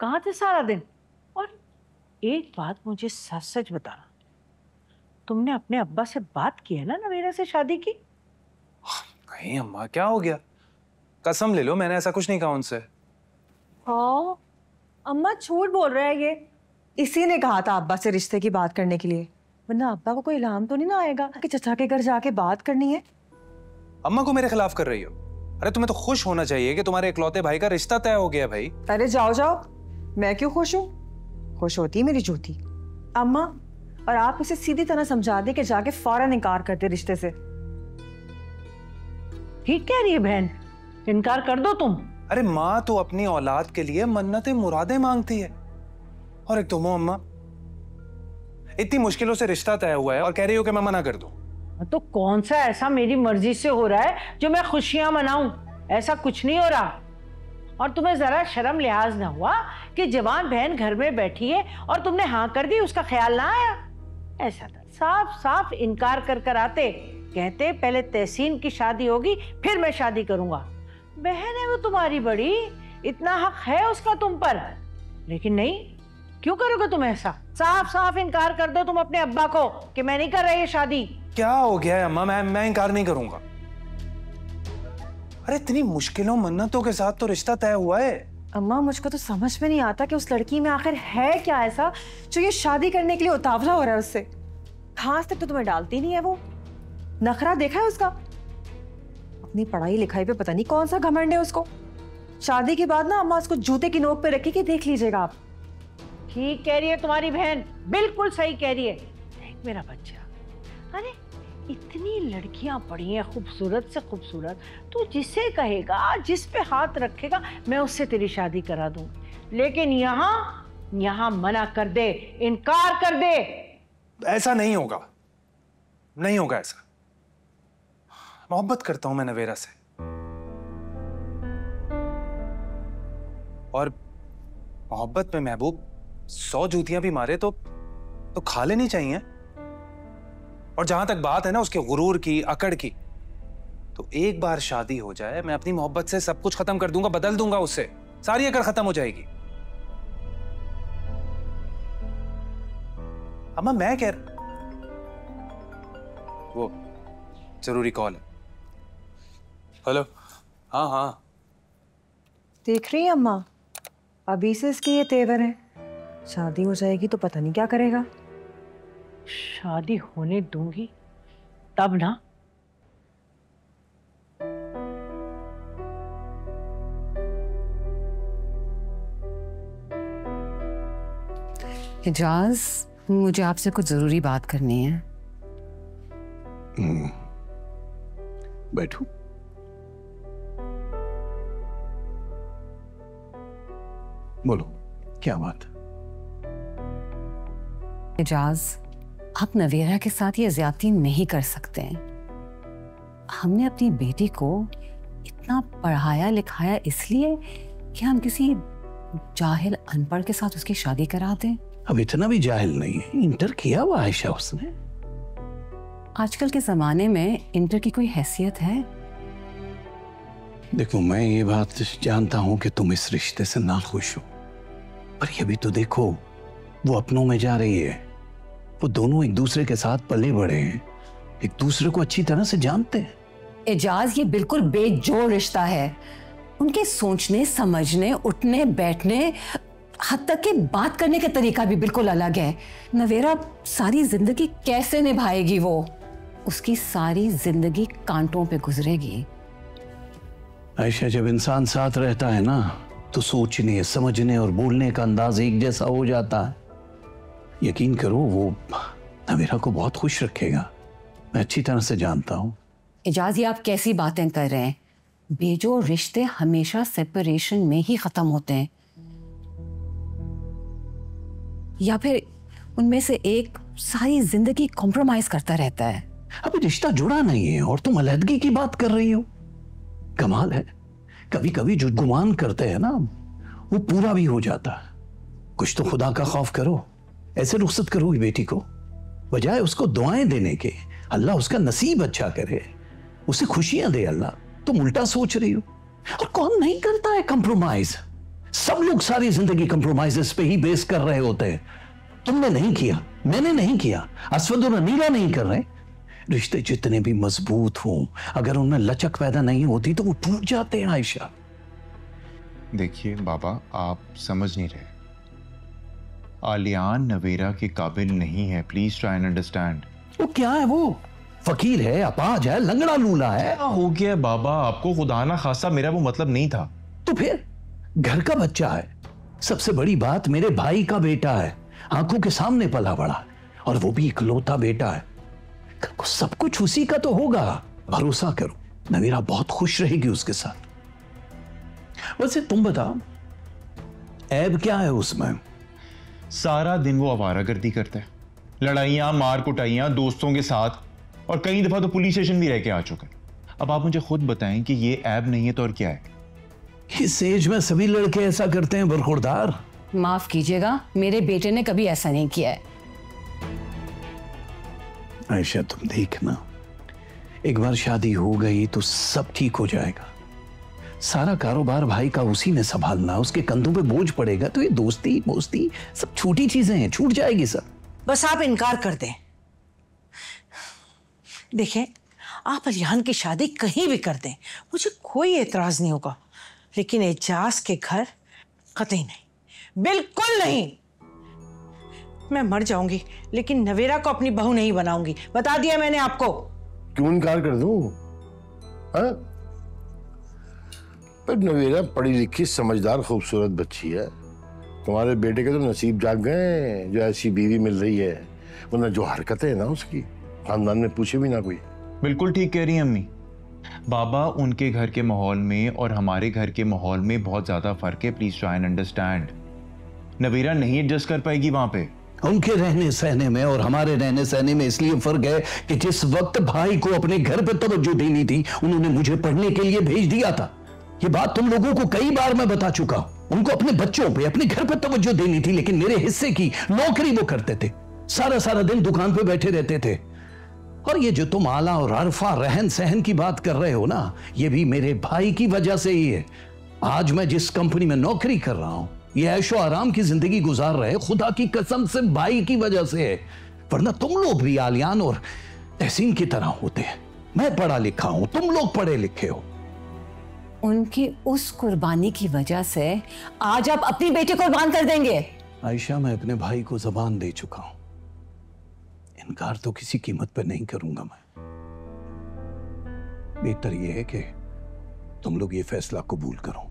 कहाँ थे सारा दिन? और एक बात मुझे सच सच बताना, तुमने अपने अब्बा से बात की है ना नवेरा से शादी की? नहीं अम्मा, क्या हो गया? कसम ले लो, मैंने ऐसा कुछ नहीं कहा उनसे। हाँ अम्मा झूठ बोल रहा है ये। इसी ने कहा था अब्बा से रिश्ते की बात करने के लिए, वरना अब्बा को कोई इल्हाम तो नहीं ना आएगा कि चचा के घर जाके बात करनी है। अम्मा को मेरे खिलाफ कर रही हो? अरे तुम्हें तो खुश होना चाहिए कि तुम्हारे इकलौते भाई का रिश्ता तय हो गया भाई। अरे जाओ जाओ, मैं क्यों खुश हूँ? खुश होती है मेरी जूती अम्मा। और आप इसे सीधी तरह समझा दे कि जाके फौरन इनकार कर दे रिश्ते से। ठीक कह रही है बहन, इनकार कर दो तुम। अरे माँ तो अपनी औलाद के लिए मन्नतें मुरादें मांगती है, और एक तुम हो अम्मा, इतनी मुश्किलों से रिश्ता तय हुआ है और कह रही हो कि मैं मना कर दूं। तो कौन सा ऐसा मेरी मर्जी से हो रहा है जो मैं खुशियां मनाऊं? ऐसा कुछ नहीं हो रहा। और तुम्हें जरा शर्म लिहाज ना हुआ कि जवान बहन घर में बैठी है और तुमने हाँ कर दी, उसका ख्याल ना आया? ऐसा था, साफ साफ इनकार कर कर आते, कहते पहले तहसीन की शादी होगी फिर मैं शादी करूंगा। बहन है वो तुम्हारी बड़ी, इतना हक है उसका तुम पर। लेकिन नहीं, क्यों करोगे तुम ऐसा? साफ साफ इनकार कर दो तुम अपने अब्बा को कि मैं नहीं कर रही ये शादी। क्या हो गया है अम्मा? मैं इनकार नहीं करूंगा। अरे इतनी मुश्किलों मन्नतों के साथ तो रिश्ता तय हुआ है। अम्मा मुझको तो समझ में नहीं आता कि उस लड़की में आखिर है क्या ऐसा जो ये शादी करने के लिए उतावला हो रहा है उससे। खास तक तो तुम्हें डालती नहीं है वो। नखरा देखा है उसका? अपनी पढ़ाई लिखाई पे पता नहीं कौन सा घमंड है उसको। शादी के बाद ना अम्मा उसको जूते की नोक पे रखेगी, देख लीजिएगा आप। ठीक कह रही है तुम्हारी बहन, बिल्कुल सही कह रही है। देख मेरा बच्चा, अरे इतनी लड़कियां पड़ी हैं खूबसूरत से खूबसूरत, तू जिसे कहेगा, जिस पे हाथ रखेगा, मैं उससे तेरी शादी करा दूं। लेकिन यहाँ मना कर दे, इनकार कर दे। ऐसा नहीं होगा, नहीं होगा ऐसा। मोहब्बत करता हूं मैं नवेरा से, और मोहब्बत में महबूब 100 जूतियां भी मारे तो खा लेनी चाहिए। और जहां तक बात है ना उसके गुरूर की, अकड़ की, तो एक बार शादी हो जाए, मैं अपनी मोहब्बत से सब कुछ खत्म कर दूंगा, बदल दूंगा उससे, सारी अकड़ खत्म हो जाएगी। अम्मा मैं कह रहा, वो जरूरी कॉल है। हेलो, हाँ हाँ। देख रही है अम्मा, अभी से इसके ये तेवर है, शादी हो जाएगी तो पता नहीं क्या करेगा। शादी होने दूंगी तब ना। एजाज, मुझे आपसे कुछ जरूरी बात करनी है। बैठो। बोलो, क्या बात? एजाज, आप नवेरा के साथ ये ज्यादती नहीं कर सकते हैं। हमने अपनी बेटी को इतना पढ़ाया लिखाया इसलिए कि हम किसी जाहिल अनपढ़ के साथ उसकी शादी करा दें? अब इतना भी जाहिल नहीं है, इंटर किया हुआ आयशा उसने। आजकल के जमाने में इंटर की कोई हैसियत है? देखो, मैं ये बात जानता हूं कि तुम इस रिश्ते से नाखुश हो, पर ये भी तो देखो, वो अपनों में जा रही है। वो दोनों एक दूसरे के साथ पले बढ़े हैं, एक दूसरे को अच्छी तरह से जानते हैं। एजाज, ये बिल्कुल बेजोड़ रिश्ता है। उनके सोचने, समझने, उठने बैठने, हद तक कि बात करने का तरीका भी बिल्कुल अलग है। नवेरा सारी जिंदगी कैसे निभाएगी? वो उसकी सारी जिंदगी कांटों पे गुजरेगी। आयशा, जब इंसान साथ रहता है ना, तो सोचने, समझने और बोलने का अंदाज एक जैसा हो जाता है। यकीन करो, वो नवेरा को बहुत खुश रखेगा, मैं अच्छी तरह से जानता हूँ। एजाज, ये आप कैसी बातें कर रहे हैं? बेजोड़ रिश्ते हमेशा सेपरेशन में ही खत्म होते हैं, या फिर उनमें से एक सारी जिंदगी कॉम्प्रोमाइज करता रहता है। अभी रिश्ता जुड़ा नहीं है और तुम अलहदगी की बात कर रही हो। कमाल है, कभी कभी जो गुमान करते हैं ना, वो पूरा भी हो जाता है। कुछ तो खुदा का खौफ करो। ऐसे रुखसत करोगी बेटी को, बजाय उसको दुआएं देने के अल्लाह उसका नसीब अच्छा करे, उसे खुशियां दे अल्लाह, तुम उल्टा सोच रही हो। और कौन नहीं करता है कंप्रोमाइज? सब लोग सारी जिंदगी कंप्रोमाइजेस पे ही बेस कर रहे होते हैं। तुमने नहीं किया, मैंने नहीं किया, असवद और अनीला नहीं कर रहे। रिश्ते जितने भी मजबूत हों, अगर उनमें लचक पैदा नहीं होती तो वो टूट जाते हैं आयशा। देखिए बाबा, आप समझ नहीं रहे। आलियान नवेरा के काबिल नहीं है, प्लीज ट्राई एंड अंडरस्टैंड। वो क्या है, वो फकीर है, अपाज है, लंगड़ा लूला है। क्या हो गया बाबा आपको? खुदा ना खासा मेरा वो मतलब नहीं था। तो फिर घर का बच्चा है, सबसे बड़ी बात मेरे भाई का बेटा है, आंखों के सामने पला बड़ा, और वो भी इकलौता बेटा है। कल को सब कुछ उसी का तो होगा, भरोसा करो। नवीरा बहुत खुश रहेगी उसके साथ। वैसे तुम बताओ, ऐब क्या है उसमें? सारा दिन वो आवारागर्दी करता है, लड़ाइयां, मार कुटाइयां दोस्तों के साथ, और कई दफा तो पुलिस स्टेशन भी रह के आ चुका है। अब आप मुझे खुद बताएं कि ये ऐब नहीं है तो और क्या है? इस एज में सभी लड़के ऐसा करते हैं बरखुरदार। माफ कीजिएगा, मेरे बेटे ने कभी ऐसा नहीं किया है। आयशा तुम देखना, एक बार शादी हो गई तो सब ठीक हो जाएगा। सारा कारोबार भाई का उसी ने संभालना, उसके कंधों पे बोझ पड़ेगा तो ये दोस्ती मोस्ती सब छोटी चीजें हैं, छूट जाएगी सब। बस आप इनकार कर दें। देखें, आप अलियान की शादी कहीं भी कर दें, मुझे कोई एतराज नहीं होगा, लेकिन एजाज के घर कतई नहीं, बिल्कुल नहीं। मैं मर जाऊंगी लेकिन नवेरा को अपनी बहू नहीं बनाऊंगी, बता दिया मैंने आपको। क्यों इनकार कर दूं? हाँ? पर नवेरा पढ़ी लिखी समझदार खूबसूरत बच्ची है। तुम्हारे बेटे के तो नसीब जाग गए जो ऐसी बीवी मिल रही है, वरना जो हरकतें हैं ना उसकी, खानदान में पूछे भी ना कोई। बिल्कुल ठीक कह रही हैं अम्मी। बाबा, उनके घर के माहौल में और हमारे घर के माहौल में बहुत ज्यादा फर्क है, please try and understand. Navira नहीं एडजस्ट कर पाएगी वहां पे। उनके रहने सहने में और हमारे रहने सहने में इसलिए फर्क है कि जिस वक्त भाई को अपने घर पे तवज्जो देनी थी, उन्होंने मुझे पढ़ने के लिए भेज दिया था। ये बात तुम लोगों को कई बार मैं बता चुका हूं। उनको अपने बच्चों पे, अपने घर पे तवज्जो देनी थी, लेकिन मेरे हिस्से की नौकरी वो करते थे, सारा सारा दिन दुकान पे बैठे रहते थे। और ये जो तुम आला और अरफा रहन सहन की बात कर रहे हो ना, ये भी मेरे भाई की वजह से ही है। आज मैं जिस कंपनी में नौकरी कर रहा हूं, ये ऐशो आराम की जिंदगी गुजार रहे, खुदा की कसम से भाई की वजह से है। वरना तुम लोग भी आलियान और तहसीन की तरह होते हैं। मैं पढ़ा लिखा हूं, तुम लोग पढ़े लिखे हो। उनकी उस कुर्बानी की वजह से आज आप अपनी बेटी कुर्बान कर देंगे? आयशा, मैं अपने भाई को जबान दे चुका हूं, इनकार तो किसी कीमत पे नहीं करूंगा मैं। बेहतर यह है कि तुम लोग ये फैसला कबूल करो।